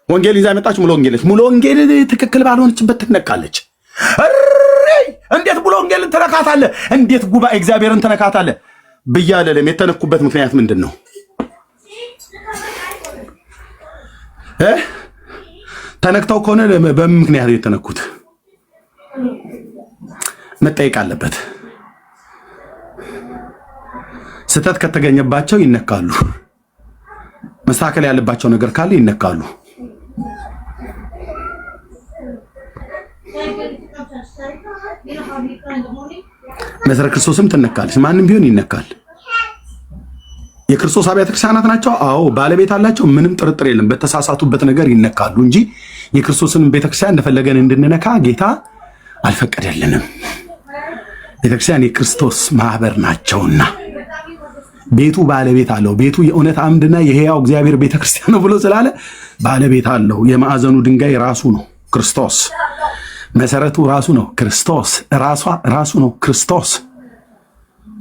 ወንጌል ይዛ የመጣች ሙሉ ወንጌል ነች። ሙሉ ወንጌል ትክክል ባልሆነችበት ትነካለች። እንዴት ሙሉ ወንጌልን ተነካታለህ? እንዴት ጉባኤ እግዚአብሔርን ተነካታለህ ብያለለም። የተነኩበት ምክንያት ምንድን ነው? ተነክተው ከሆነ በምን ምክንያት የተነኩት መጠየቅ አለበት። ስህተት ከተገኘባቸው ይነካሉ። መስተካከል ያለባቸው ነገር ካለ ይነካሉ። መሰረ ክርስቶስም ትነካለች። ማንም ቢሆን ይነካል። የክርስቶስ አብያተ ክርስቲያናት ናቸው። አዎ ባለቤት አላቸው። ምንም ጥርጥር የለም። በተሳሳቱበት ነገር ይነካሉ እንጂ የክርስቶስን ቤተክርስቲያን እንደፈለገን እንድንነካ ጌታ አልፈቀደልንም። ቤተክርስቲያን የክርስቶስ ማህበር ናቸውና ቤቱ ባለቤት አለው። ቤቱ የእውነት አምድና የሕያው እግዚአብሔር ቤተክርስቲያን ነው ብሎ ስላለ ባለቤት አለው። የማዕዘኑ ድንጋይ ራሱ ነው ክርስቶስ። መሰረቱ ራሱ ነው ክርስቶስ። ራሱ ነው ክርስቶስ።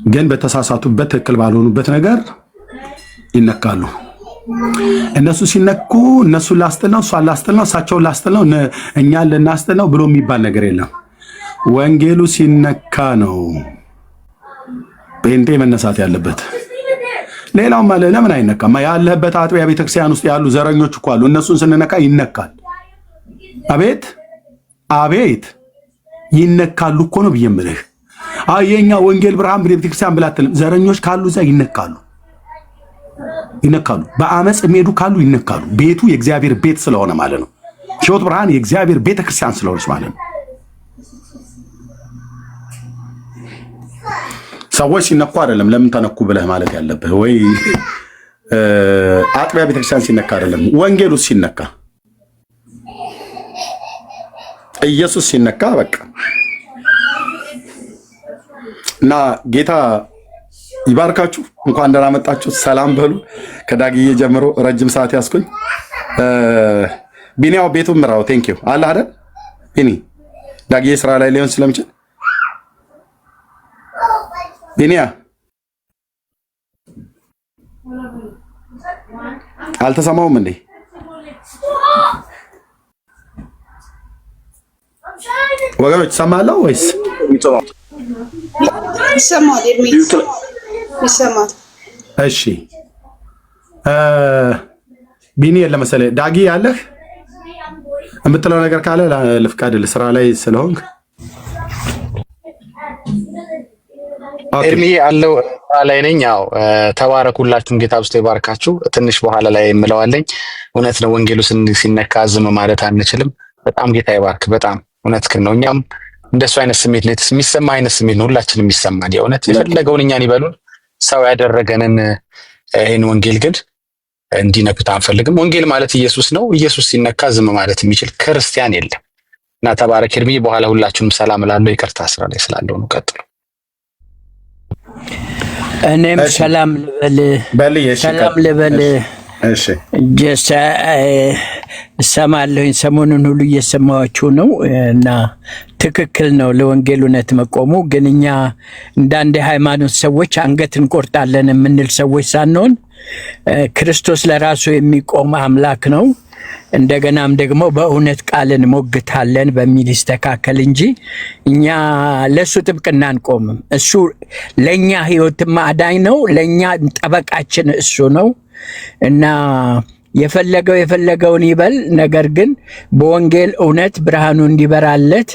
ግን በተሳሳቱበት ትክክል ባልሆኑበት ነገር ይነካሉ። እነሱ ሲነኩ እነሱን ላስጥል ነው፣ እሷን ላስጥል ነው፣ እሳቸውን ላስጥል ነው፣ እኛን ልናስጥል ነው ብሎ የሚባል ነገር የለም። ወንጌሉ ሲነካ ነው ጴንጤ መነሳት ያለበት። ሌላው ማለት ለምን አይነካም? ያለህበት አጥቢያ ቤተክርስቲያን ውስጥ ያሉ ዘረኞች እኮ አሉ። እነሱን ስንነካ ይነካል። አቤት አቤት ይነካሉ እኮ ነው ብዬ የምልህ። የኛ ወንጌል ብርሃን ቤተክርስቲያን ብላትልም ዘረኞች ካሉ እዛ ይነካሉ፣ ይነካሉ። በአመፅ የሚሄዱ ካሉ ይነካሉ። ቤቱ የእግዚአብሔር ቤት ስለሆነ ማለት ነው። ሕይወት ብርሃን የእግዚአብሔር ቤተክርስቲያን ስለሆነች ማለት ነው። ሰዎች ሲነኩ አይደለም ለምን ተነኩ ብለህ ማለት ያለብህ፣ ወይ አጥቢያ ቤተክርስቲያን ሲነካ አይደለም፣ ወንጌሉ ሲነካ፣ ኢየሱስ ሲነካ በቃ። እና ጌታ ይባርካችሁ። እንኳን ደህና መጣችሁ። ሰላም በሉ። ከዳግዬ ጀምሮ ረጅም ሰዓት ያስኩኝ። ቢኒያው ቤቱን ምራው። ቴንኪው አለ አይደል ቢኒ። ዳግዬ ስራ ላይ ሊሆን ስለምችል ቢኒያ አልተሰማውም እንዴ? ወገኖች ሰማለው ወይስ ይሰማል? ይሰማል። እሺ ቢኒ የለም መሰለኝ። ዳጊ ያለህ የምትለው ነገር ካለ ልፍቀድልህ፣ ስራ ላይ ስለሆንክ። ኤርሚ አለው ላይ ነኝ። ያው ተባረኩላችሁም፣ ጌታ ብስቶ ይባርካችሁ። ትንሽ በኋላ ላይ የምለዋለኝ እውነት ነው። ወንጌሉ ሲነካ ዝም ማለት አንችልም። በጣም ጌታ ይባርክ። በጣም እውነትህን ነው። እኛም እንደሱ አይነት ስሜት ነው የሚሰማ አይነት ስሜት ነው ሁላችንም የሚሰማን። የእውነት የፈለገውን እኛን ይበሉን፣ ሰው ያደረገንን ይህን ወንጌል ግን እንዲነኩት አንፈልግም። ወንጌል ማለት ኢየሱስ ነው። ኢየሱስ ሲነካ ዝም ማለት የሚችል ክርስቲያን የለም። እና ተባረክ ኤርሚ። በኋላ ሁላችሁንም ሰላም እላለሁ። ይቅርታ ስራ ላይ ስላለው ነው። ቀጥሉ። እኔም ሰላም ልበል። እሺ እሰማለሁኝ። ሰሞኑን ሁሉ እየሰማኋችሁ ነው እና ትክክል ነው ለወንጌል እውነት መቆሙ። ግን እኛ እንዳንድ ሃይማኖት ሰዎች አንገት እንቆርጣለን የምንል ሰዎች ሳንሆን ክርስቶስ ለራሱ የሚቆም አምላክ ነው። እንደገናም ደግሞ በእውነት ቃልን ሞግታለን በሚል ይስተካከል እንጂ እኛ ለሱ ጥብቅና አንቆምም። እሱ ለኛ ህይወትማ አዳኝ ነው። ለኛ ጠበቃችን እሱ ነው እና የፈለገውን ይበል። ነገር ግን በወንጌል እውነት ብርሃኑ እንዲበራለት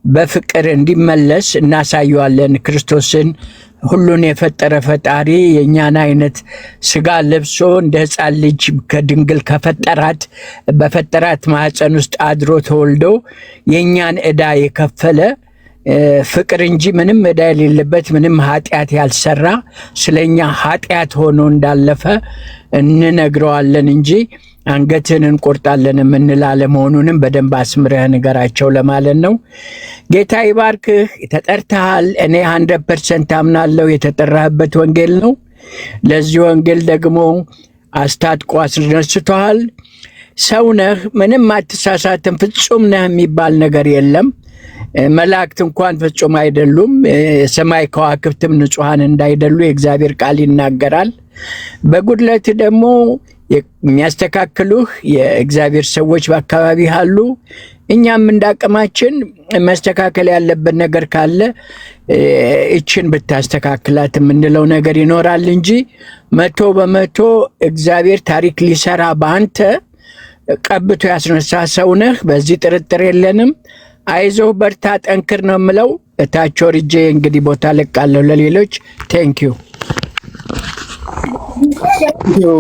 በፍቅር እንዲመለስ እናሳየዋለን። ክርስቶስን ሁሉን የፈጠረ ፈጣሪ የኛን አይነት ስጋ ለብሶ እንደ ሕፃን ልጅ ከድንግል በፈጠራት ማህፀን ውስጥ አድሮ ተወልዶ የኛን ዕዳ የከፈለ ፍቅር እንጂ ምንም ዕዳ የሌለበት ምንም ኃጢአት ያልሰራ ስለኛ ኃጢአት ሆኖ እንዳለፈ እንነግረዋለን እንጂ አንገትን እንቆርጣለን የምንል አለመሆኑንም በደንብ አስምረህ ንገራቸው ለማለት ነው። ጌታ ይባርክህ። ተጠርተሃል። እኔ 100% አምናለሁ የተጠራህበት ወንጌል ነው። ለዚህ ወንጌል ደግሞ አስታጥቆ አስነስተዋል። ሰው ነህ፣ ምንም አትሳሳትም፣ ፍጹም ነህ የሚባል ነገር የለም። መላእክት እንኳን ፍጹም አይደሉም። የሰማይ ከዋክብትም ንጹሐን እንዳይደሉ የእግዚአብሔር ቃል ይናገራል። በጉድለት ደግሞ የሚያስተካክሉህ የእግዚአብሔር ሰዎች በአካባቢ አሉ። እኛም እንዳቅማችን መስተካከል ያለበት ነገር ካለ እችን ብታስተካክላት የምንለው ነገር ይኖራል እንጂ 100% እግዚአብሔር ታሪክ ሊሰራ በአንተ ቀብቶ ያስነሳ ሰው ነህ። በዚህ ጥርጥር የለንም። አይዞህ፣ በርታ፣ ጠንክር ነው የምለው። እታች ወርጄ እንግዲህ ቦታ ለቃለሁ ለሌሎች። ቴንኪዩ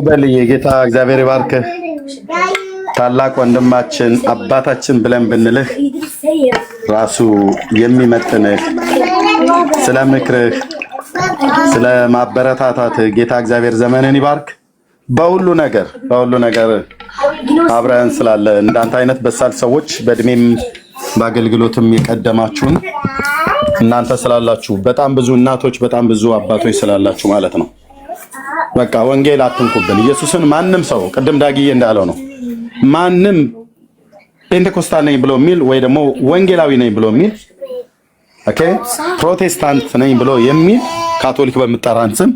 በልዬ ጌታ እግዚአብሔር ይባርክህ። ታላቅ ወንድማችን አባታችን ብለን ብንልህ ራሱ የሚመጥንህ ስለ ምክርህ ስለ ማበረታታትህ ጌታ እግዚአብሔር ዘመንን ይባርክ። በሁሉ ነገር አብረን ስላለ እንዳንተ አይነት በሳል ሰዎች በእድሜም በአገልግሎትም የቀደማችሁን እናንተ ስላላችሁ በጣም ብዙ እናቶች በጣም ብዙ አባቶች ስላላችሁ ማለት ነው። በቃ ወንጌል አትንኩብን። ኢየሱስን ማንም ሰው ቅድም ዳጊዬ እንዳለው ነው ማንም ፔንቴኮስታል ነኝ ብሎ የሚል ወይ ደግሞ ወንጌላዊ ነኝ ብሎ የሚል ኦኬ ፕሮቴስታንት ነኝ ብሎ የሚል ካቶሊክ በመጠራን ስም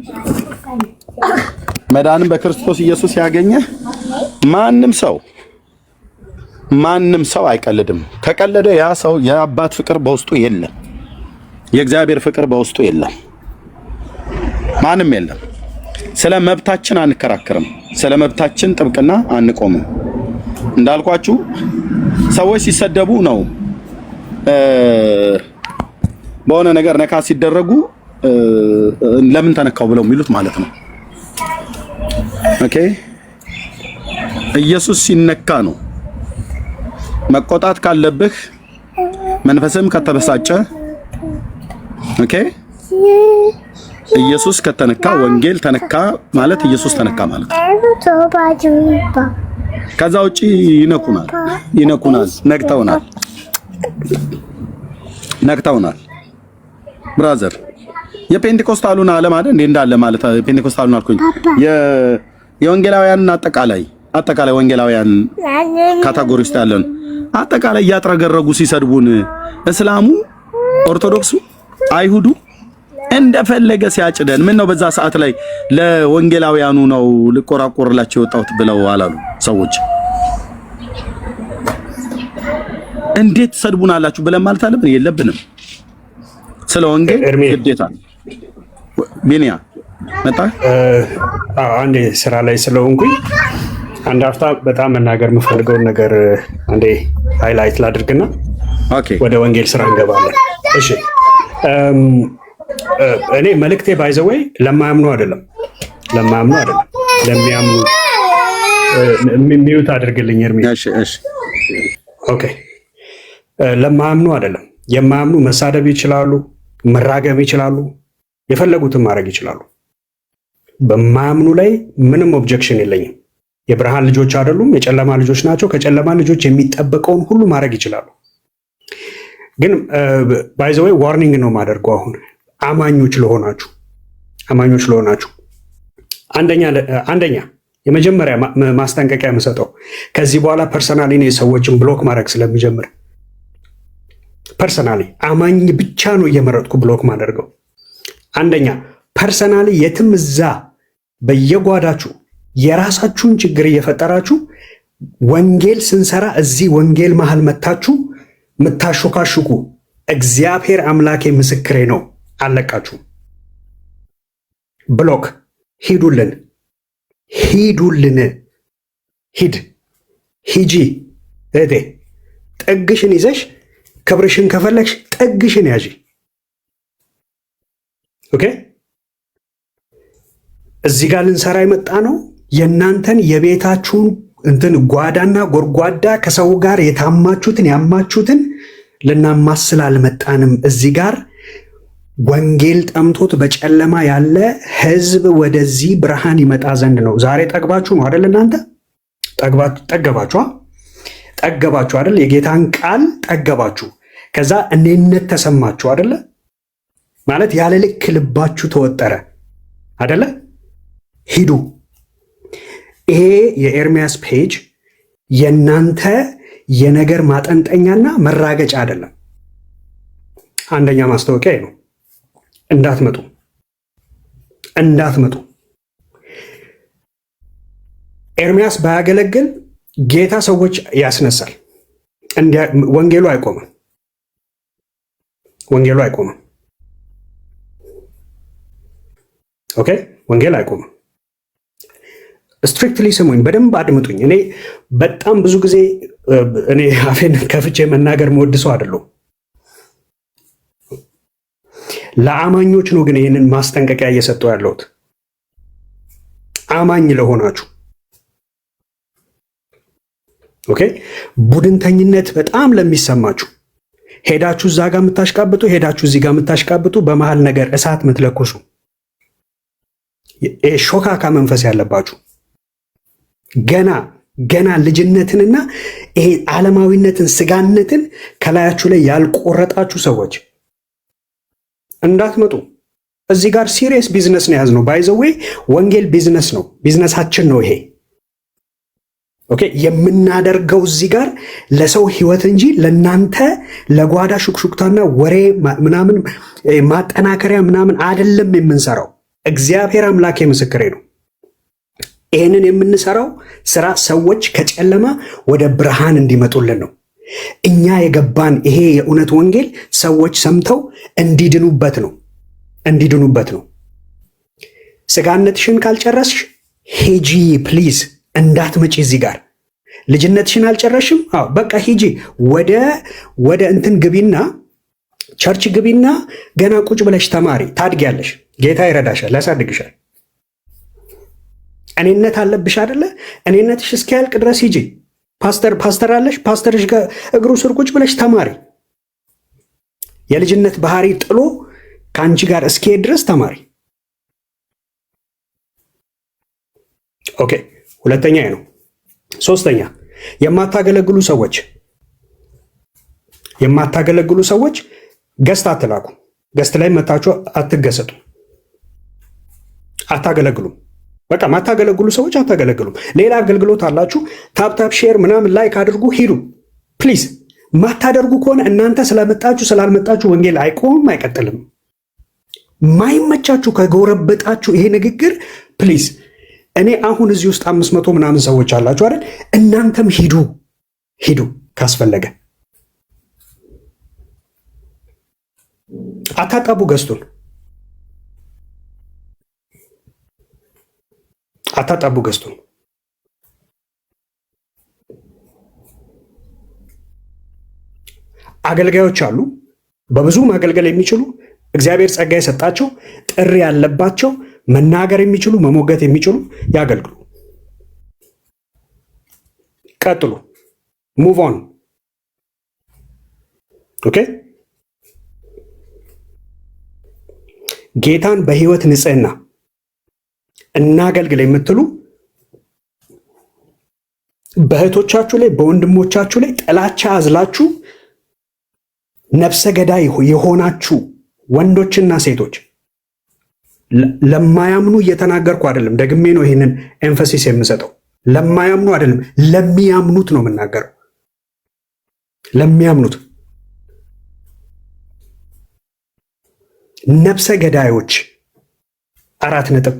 መዳንም በክርስቶስ ኢየሱስ ያገኘ ማንም ሰው አይቀልድም። ከቀለደ ያ ሰው የአባት ፍቅር በውስጡ የለም፣ የእግዚአብሔር ፍቅር በውስጡ የለም፣ ማንም የለም። ስለ መብታችን አንከራከርም፣ ስለ መብታችን ጥብቅና አንቆምም። እንዳልኳችሁ ሰዎች ሲሰደቡ ነው በሆነ ነገር ነካ ሲደረጉ ለምን ተነካው ብለው የሚሉት ማለት ነው። ኦኬ ኢየሱስ ሲነካ ነው መቆጣት ካለብህ፣ መንፈስም ከተበሳጨ ኦኬ ኢየሱስ ከተነካ ወንጌል ተነካ ማለት ኢየሱስ ተነካ ማለት ነው። ከዛ ውጪ ይነኩናል፣ ነግተውናል። ብራዘር የፔንቴኮስታሉን ዓለም አይደል እንዴ እንዳለ ማለት ፔንቴኮስታሉን አልኩኝ የወንጌላውያን አጠቃላይ ወንጌላውያን ካቴጎሪ ውስጥ ያለን አጠቃላይ እያጥረገረጉ ሲሰድቡን እስላሙ፣ ኦርቶዶክሱ፣ አይሁዱ እንደፈለገ ሲያጭደን ምን ነው በዛ ሰዓት ላይ ለወንጌላውያኑ ነው ልቆራቆርላቸው የወጣሁት ብለው አላሉ ሰዎች። እንዴት ሰድቡናላችሁ ብለን ማለት አለብን? የለብንም። ስለ ወንጌል ግዴታ ቢኒያ መጣ አንዴ ስራ ላይ ስለሆንኩኝ አንድ አፍታ በጣም መናገር የምፈልገውን ነገር አንዴ ሃይላይት ላድርግና ወደ ወንጌል ስራ እንገባለን። እሺ እኔ መልእክቴ ባይዘወይ ለማያምኑ አይደለም ለሚያምኑ ሚዩት አድርግልኝ እርሚ። እሺ ኦኬ ለማያምኑ አይደለም። የማያምኑ መሳደብ ይችላሉ፣ መራገም ይችላሉ፣ የፈለጉትን ማድረግ ይችላሉ። በማያምኑ ላይ ምንም ኦብጀክሽን የለኝም። የብርሃን ልጆች አይደሉም፣ የጨለማ ልጆች ናቸው። ከጨለማ ልጆች የሚጠበቀውን ሁሉ ማድረግ ይችላሉ። ግን ባይ ዘ ዌይ ዋርኒንግ ነው የማደርገው አሁን አማኞች ለሆናችሁ አንደኛ የመጀመሪያ ማስጠንቀቂያ የምሰጠው ከዚህ በኋላ ፐርሰናሊ ነው ሰዎችን ብሎክ ማድረግ ስለሚጀምር፣ ፐርሰናሊ አማኝ ብቻ ነው እየመረጥኩ ብሎክ ማደርገው። አንደኛ ፐርሰናሊ የትም እዛ በየጓዳችሁ የራሳችሁን ችግር እየፈጠራችሁ ወንጌል ስንሰራ እዚህ ወንጌል መሃል መታችሁ ምታሾካሹኩ እግዚአብሔር አምላኬ ምስክሬ ነው፣ አለቃችሁ። ብሎክ ሂዱልን፣ ሂጂ እህቴ፣ ጥግሽን ይዘሽ ክብርሽን ከፈለግሽ ጥግሽን ያዢ። ኦኬ። እዚህ ጋር ልንሰራ የመጣ ነው የእናንተን የቤታችሁን እንትን ጓዳና ጎርጓዳ ከሰው ጋር የታማችሁትን ያማችሁትን ልናማስል አልመጣንም። እዚህ ጋር ወንጌል ጠምቶት በጨለማ ያለ ሕዝብ ወደዚህ ብርሃን ይመጣ ዘንድ ነው። ዛሬ ጠግባችሁ ነው አይደል? እናንተ ጠገባችሁ አይደል? የጌታን ቃል ጠገባችሁ። ከዛ እኔነት ተሰማችሁ አይደለ? ማለት ያለ ልክ ልባችሁ ተወጠረ አይደለ? ሂዱ። ይሄ የኤርሚያስ ፔጅ የእናንተ የነገር ማጠንጠኛና መራገጫ አይደለም። አንደኛ ማስታወቂያ ነው። እንዳትመጡ። ኤርሚያስ ባያገለግል ጌታ ሰዎች ያስነሳል። ወንጌሉ አይቆምም። ኦኬ፣ ወንጌል አይቆምም። ስትሪክትሊ ስሙኝ፣ በደንብ አድምጡኝ። እኔ በጣም ብዙ ጊዜ እኔ አፌን ከፍቼ መናገር መወድሰው አይደለሁም። ለአማኞች ነው ግን ይህንን ማስጠንቀቂያ እየሰጠው ያለሁት። አማኝ ለሆናችሁ ኦኬ። ቡድንተኝነት በጣም ለሚሰማችሁ ሄዳችሁ እዛ ጋር የምታሽቃብጡ፣ ሄዳችሁ እዚህ ጋር የምታሽቃብጡ፣ በመሃል ነገር እሳት የምትለኩሱ ሾካካ መንፈስ ያለባችሁ ገና ልጅነትንና ይሄ ዓለማዊነትን ስጋነትን ከላያችሁ ላይ ያልቆረጣችሁ ሰዎች እንዳትመጡ። እዚህ ጋር ሲሪየስ ቢዝነስ ነው የያዝነው። ባይ ዘ ዌይ ወንጌል ቢዝነስ ነው፣ ቢዝነሳችን ነው ይሄ። ኦኬ፣ የምናደርገው እዚህ ጋር ለሰው ህይወት እንጂ ለናንተ ለጓዳ ሹክሹክታና ወሬ ምናምን ማጠናከሪያ ምናምን አይደለም የምንሰራው። እግዚአብሔር አምላኬ ምስክሬ ነው። ይህንን የምንሰራው ስራ ሰዎች ከጨለማ ወደ ብርሃን እንዲመጡልን ነው። እኛ የገባን ይሄ የእውነት ወንጌል ሰዎች ሰምተው እንዲድኑበት ነው። ስጋነትሽን ካልጨረስሽ ሂጂ ፕሊዝ፣ እንዳትመጪ እዚህ ጋር። ልጅነትሽን አልጨረስሽም? አዎ በቃ ሂጂ፣ ወደ እንትን ግቢና ቸርች ግቢና ገና ቁጭ ብለሽ ተማሪ፣ ታድጊያለሽ። ጌታ ይረዳሻል፣ ያሳድግሻል። እኔነት አለብሽ አይደለ? እኔነትሽ እስኪያልቅ ድረስ ሂጂ። ፓስተር አለሽ፣ ፓስተርሽ ጋር እግሩ ስር ቁጭ ብለሽ ተማሪ። የልጅነት ባህሪ ጥሎ ከአንቺ ጋር እስኪሄድ ድረስ ተማሪ። ኦኬ፣ ሁለተኛ ነው። ሶስተኛ የማታገለግሉ ሰዎች ገስት አትላኩ። ገስት ላይ መታችሁ አትገሰጡ። አታገለግሉም። በቃ ማታገለግሉ ሰዎች አታገለግሉም። ሌላ አገልግሎት አላችሁ። ታፕታፕ ሼር ምናምን ላይክ አድርጉ፣ ሂዱ ፕሊዝ። ማታደርጉ ከሆነ እናንተ ስለመጣችሁ ስላልመጣችሁ ወንጌል አይቆምም፣ አይቀጥልም። ማይመቻችሁ ከጎረበጣችሁ ይሄ ንግግር ፕሊዝ። እኔ አሁን እዚህ ውስጥ 500 ምናምን ሰዎች አላችሁ አይደል? እናንተም ሂዱ ካስፈለገ። አታጣቡ ገስቱን፣ አታጣቡ ገስቱን። አገልጋዮች አሉ በብዙ ማገልገል የሚችሉ እግዚአብሔር ጸጋ የሰጣቸው ጥሪ ያለባቸው መናገር የሚችሉ መሞገት የሚችሉ ያገልግሉ። ቀጥሉ። ሙቭ ኦን። ኦኬ ጌታን በህይወት ንጽህና እናገልግል የምትሉ በእህቶቻችሁ ላይ በወንድሞቻችሁ ላይ ጥላቻ አዝላችሁ ነፍሰ ገዳይ የሆናችሁ ወንዶችና ሴቶች ለማያምኑ እየተናገርኩ አይደለም። ደግሜ ነው ይህንን ኤምፋሲስ የምሰጠው። ለማያምኑ አይደለም፣ ለሚያምኑት ነው የምናገረው። ለሚያምኑት ነፍሰ ገዳዮች 4 ነጥብ